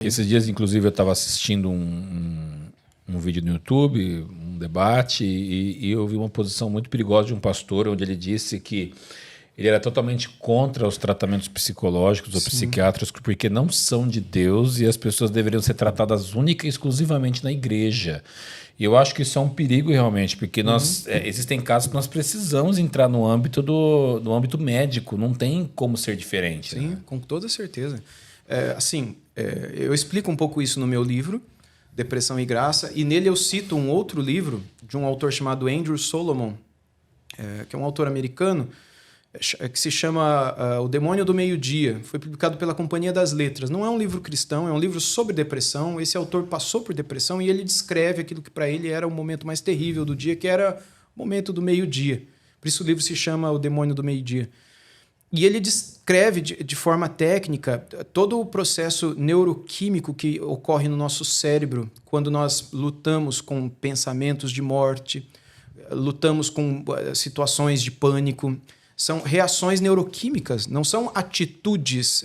Esses dias, inclusive, eu estava assistindo um vídeo no YouTube, um debate, e eu vi uma posição muito perigosa de um pastor, onde ele disse que ele era totalmente contra os tratamentos psicológicos ou psiquiátricos, porque não são de Deus e as pessoas deveriam ser tratadas única e exclusivamente na igreja. E eu acho que isso é um perigo realmente, porque existem casos que nós precisamos entrar no âmbito do âmbito médico, não tem como ser diferente. Sim, né? Com toda certeza. Eu explico um pouco isso no meu livro, Depressão e Graça, e nele eu cito um outro livro de um autor chamado Andrew Solomon, que é um autor americano, que se chama O Demônio do Meio-Dia. Foi publicado pela Companhia das Letras. Não é um livro cristão, é um livro sobre depressão. Esse autor passou por depressão e ele descreve aquilo que para ele era o momento mais terrível do dia, que era o momento do meio-dia. Por isso o livro se chama O Demônio do Meio-Dia. E ele descreve de forma técnica todo o processo neuroquímico que ocorre no nosso cérebro quando nós lutamos com pensamentos de morte, lutamos com situações de pânico. São reações neuroquímicas, não são atitudes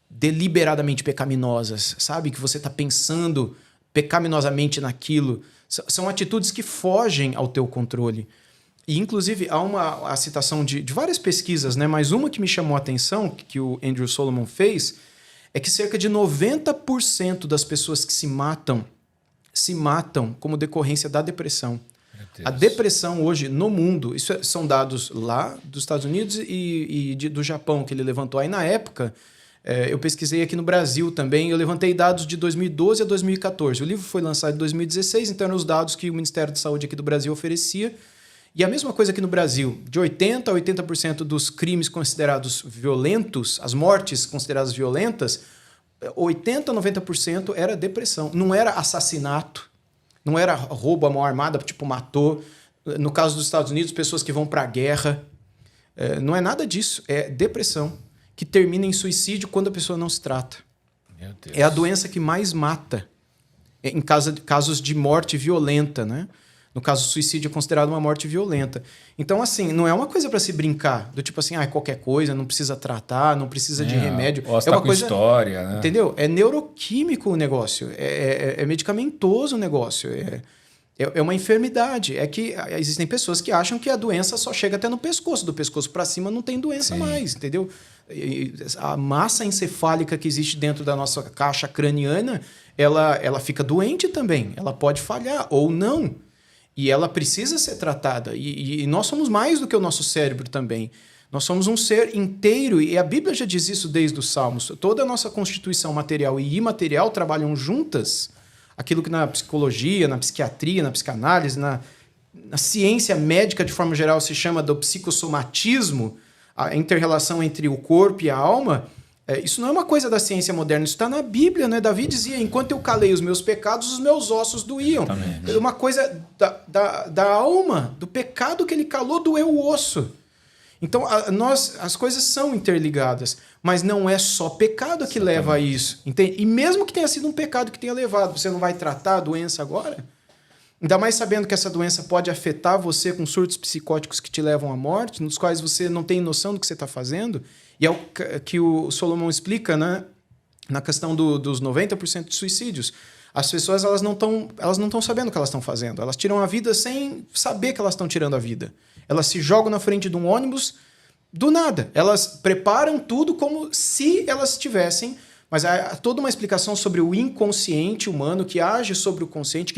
deliberadamente pecaminosas, sabe? Que você está pensando pecaminosamente naquilo. São atitudes que fogem ao teu controle. E, inclusive, há a citação de várias pesquisas, né? Mas uma que me chamou a atenção, que o Andrew Solomon fez, é que cerca de 90% das pessoas que se matam como decorrência da depressão. A depressão hoje no mundo, são dados lá dos Estados Unidos e do Japão que ele levantou. Aí na época, eu pesquisei aqui no Brasil também, eu levantei dados de 2012 a 2014. O livro foi lançado em 2016, então eram os dados que o Ministério da Saúde aqui do Brasil oferecia. E a mesma coisa aqui no Brasil, de 80% a 80% dos crimes considerados violentos, as mortes consideradas violentas, 80% a 90% era depressão. Não era assassinato, não era roubo à mão armada, tipo matou. No caso dos Estados Unidos, pessoas que vão para a guerra. Não é nada disso, é depressão, que termina em suicídio quando a pessoa não se trata. Meu Deus. É a doença que mais mata em casos de morte violenta, né? No caso, o suicídio é considerado uma morte violenta. Então, assim, não é uma coisa para se brincar. Do tipo assim, qualquer coisa, não precisa tratar, não precisa de remédio. É uma coisa, história, né? Entendeu? É neuroquímico o negócio. É medicamentoso o negócio. É uma enfermidade. É que existem pessoas que acham que a doença só chega até no pescoço. Do pescoço para cima não tem doença mais, entendeu? A massa encefálica que existe dentro da nossa caixa craniana, ela fica doente também. Ela pode falhar ou não. E ela precisa ser tratada. E nós somos mais do que o nosso cérebro também. Nós somos um ser inteiro. E a Bíblia já diz isso desde os Salmos. Toda a nossa constituição material e imaterial trabalham juntas. Aquilo que na psicologia, na psiquiatria, na psicanálise, na ciência médica de forma geral se chama do psicossomatismo, a inter-relação entre o corpo e a alma. Isso não é uma coisa da ciência moderna, isso está na Bíblia, né? Davi dizia, enquanto eu calei os meus pecados, os meus ossos doíam. É uma coisa da alma, do pecado que ele calou, doeu o osso. Então, as coisas são interligadas, mas não é só pecado que leva a isso. Entende? E mesmo que tenha sido um pecado que tenha levado, você não vai tratar a doença agora? Ainda mais sabendo que essa doença pode afetar você com surtos psicóticos que te levam à morte, nos quais você não tem noção do que você está fazendo. E é o que o Solomon explica, né, na questão dos 90% de suicídios. As pessoas elas não estão sabendo o que elas estão fazendo. Elas tiram a vida sem saber que elas estão tirando a vida. Elas se jogam na frente de um ônibus do nada. Elas preparam tudo como se elas tivessem... Mas há toda uma explicação sobre o inconsciente humano que age sobre o consciente,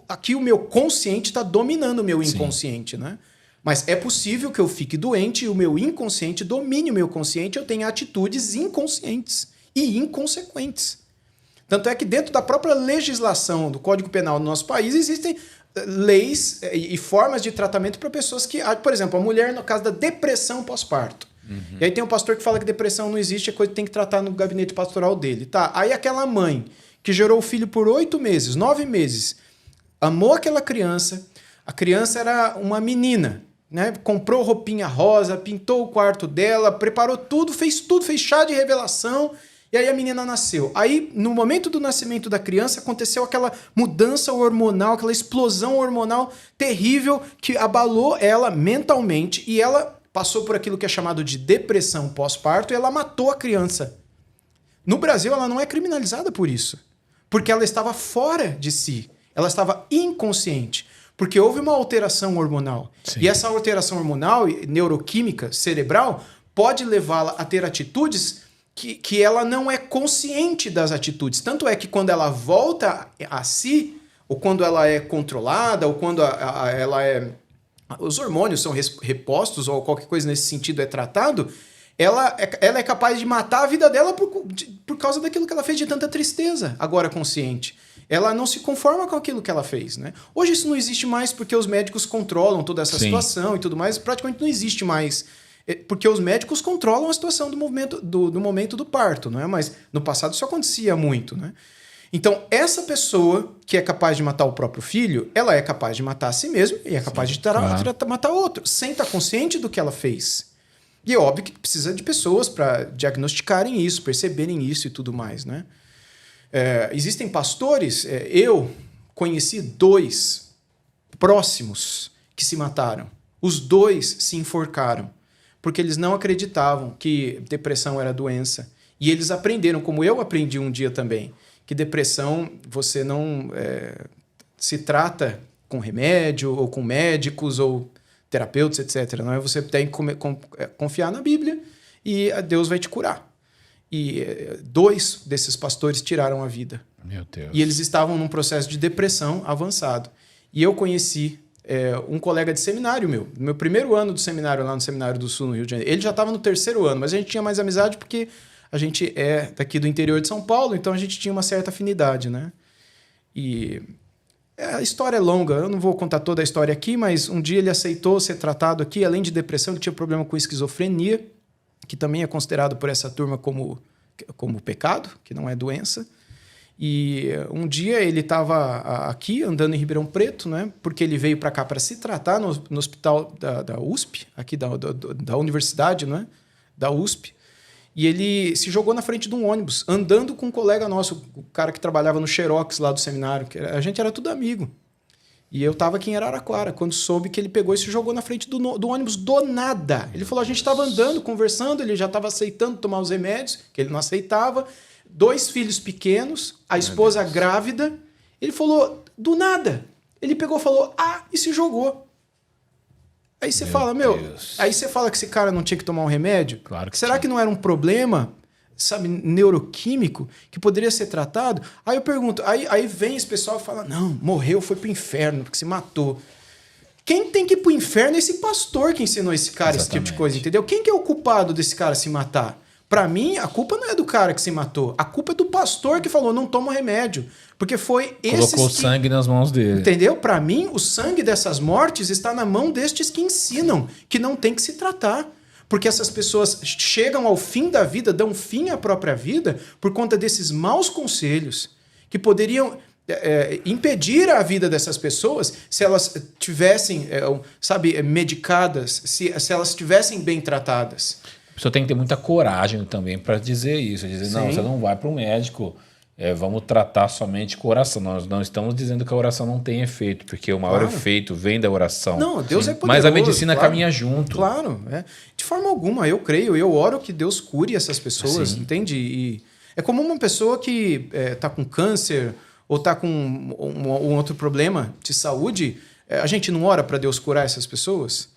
aqui o meu consciente está dominando o meu inconsciente, né? Mas é possível que eu fique doente e o meu inconsciente domine o meu consciente e eu tenha atitudes inconscientes e inconsequentes. Tanto é que dentro da própria legislação do Código Penal do nosso país existem leis e formas de tratamento para pessoas que... Por exemplo, a mulher no caso da depressão pós-parto. E aí tem um pastor que fala que depressão não existe, é coisa que tem que tratar no gabinete pastoral dele. Tá? Aí aquela mãe que gerou o filho por 8 meses, 9 meses, amou aquela criança, a criança era uma menina, né? Comprou roupinha rosa, pintou o quarto dela, preparou tudo, fez chá de revelação, e aí a menina nasceu. Aí, no momento do nascimento da criança, aconteceu aquela mudança hormonal, aquela explosão hormonal terrível que abalou ela mentalmente, e ela passou por aquilo que é chamado de depressão pós-parto, e ela matou a criança. No Brasil, ela não é criminalizada por isso. Porque ela estava fora de si. Ela estava inconsciente. Porque houve uma alteração hormonal. Sim. E essa alteração hormonal, neuroquímica, cerebral, pode levá-la a ter atitudes que ela não é consciente das atitudes. Tanto é que quando ela volta a si, ou quando ela é controlada, ou quando ela é... os hormônios são repostos, ou qualquer coisa nesse sentido é tratado, ela é capaz de matar a vida dela por causa daquilo que ela fez de tanta tristeza, agora consciente. Ela não se conforma com aquilo que ela fez, né? Hoje isso não existe mais porque os médicos controlam toda essa situação e tudo mais. Praticamente não existe mais, porque os médicos controlam a situação do momento do parto, não é? Mas no passado isso acontecia muito, né? Então, essa pessoa que é capaz de matar o próprio filho, ela é capaz de matar a si mesma e é capaz de matar outro, sem estar consciente do que ela fez. E é óbvio que precisa de pessoas para diagnosticarem isso, perceberem isso e tudo mais, né? Existem pastores, eu conheci 2 próximos que se mataram. Os 2 se enforcaram, porque eles não acreditavam que depressão era doença. E eles aprenderam, como eu aprendi um dia também, que depressão você não se trata com remédio, ou com médicos, ou terapeutas, etc. Não é? Você tem que confiar na Bíblia e Deus vai te curar. E 2 desses pastores tiraram a vida. Meu Deus. E eles estavam num processo de depressão avançado. E eu conheci um colega de seminário meu. No meu primeiro ano do seminário, lá no Seminário do Sul, no Rio de Janeiro. Ele já estava no 3º ano, mas a gente tinha mais amizade porque a gente é daqui do interior de São Paulo, então a gente tinha uma certa afinidade, né? E a história é longa, eu não vou contar toda a história aqui, mas um dia ele aceitou ser tratado aqui, além de depressão, ele tinha problema com esquizofrenia, que também é considerado por essa turma como pecado, que não é doença. E um dia ele estava aqui, andando em Ribeirão Preto, né, porque ele veio para cá para se tratar no hospital da USP, aqui da universidade, né, da USP, e ele se jogou na frente de um ônibus, andando com um colega nosso, o cara que trabalhava no Xerox lá do seminário, que a gente era tudo amigo. E eu estava aqui em Araraquara, quando soube que ele pegou e se jogou na frente do ônibus do nada. Ele falou, a gente estava andando, conversando, ele já estava aceitando tomar os remédios, que ele não aceitava. 2 filhos pequenos, a esposa grávida. Ele falou, do nada. Ele pegou e falou, e se jogou. Aí você fala, aí você fala que esse cara não tinha que tomar um remédio? Claro que Será que não era um problema, sabe, neuroquímico, que poderia ser tratado? Aí eu pergunto, aí vem esse pessoal e fala, não, morreu, foi pro inferno, porque se matou. Quem tem que ir pro inferno é esse pastor que ensinou esse cara esse tipo de coisa, entendeu? Quem que é o culpado desse cara se matar? Pra mim, a culpa não é do cara que se matou. A culpa é do pastor que falou, não toma remédio. Porque foi esses colocou sangue nas mãos dele. Entendeu? Pra mim, o sangue dessas mortes está na mão destes que ensinam que não tem que se tratar. Porque essas pessoas chegam ao fim da vida, dão fim à própria vida por conta desses maus conselhos que poderiam impedir a vida dessas pessoas se elas tivessem, medicadas, se elas estivessem bem tratadas. A pessoa tem que ter muita coragem também para dizer isso. Dizer, não, você não vai para o médico, vamos tratar somente com oração. Nós não estamos dizendo que a oração não tem efeito, porque o maior efeito vem da oração. Não, Deus é poderoso. Mas a medicina caminha junto. Claro. De forma alguma, eu creio, eu oro que Deus cure essas pessoas, entende? E é como uma pessoa que está com câncer ou está com um outro problema de saúde, a gente não ora para Deus curar essas pessoas?